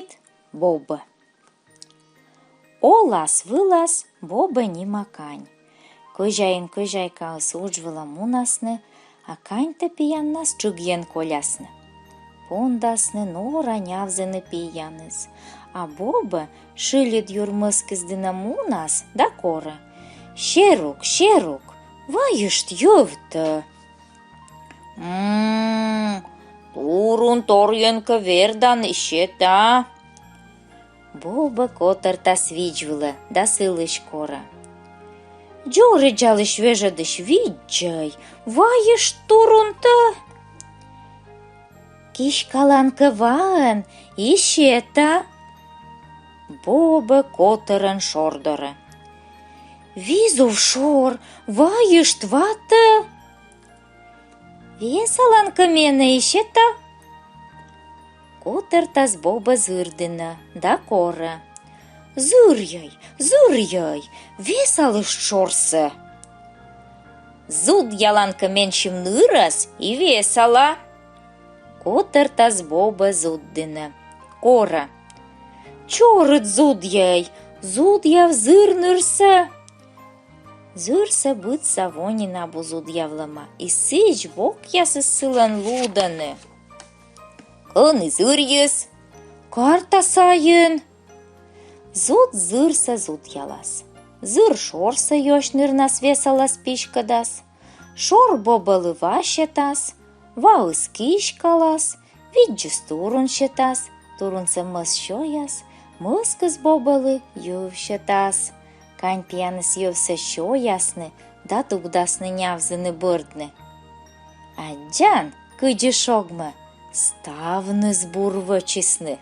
шумейт Бобы. Олас-вылас Бобы нима кань. Көжайын кағысы ұжвыла мұнасны, а кань-то пияннас чугьен колясны. Пондасны нора нявзыны пияныз, а Бобы шилит юрмыскыздына мунас да кора. Шерук, вайышт йовты. Турун торьенка вердан ищета. Бобы котырта свиджвыла да сылыш кора. Джоры жалыш вежадыш виджай, вайыш турун-то. Кишкаланка ваан ищета. Бобы котырын шордыры. Визув шор, вайышт ваты. Весаланка мене ищета. Котыртас Бобы зырдына да кора. Зыряй, весалыш шорсы. Зуд яланка меншим нырас и весала. Котыртас Бобы зуддына. Кора. Чорыт зудяв зырнырса. Зырса бытса вонина бу зудявлама, и сыч бок ясы сылан луданы. Кыны зырьес? Карта сайын. Зуд зырса зуд ялас. Зыр шорса ёшнырнас весалас пишкадас. Шор Бобылы вашетас, ваыс кишкалас, виджус турун шетас, турунса мыс шояс, мыскыз Бобылы ювшетас. Кань пьяныс ювса шоясны, да тугдасны нявзыны бырдны. Аджан, кыджы шогмы, ставны сбурвычисны.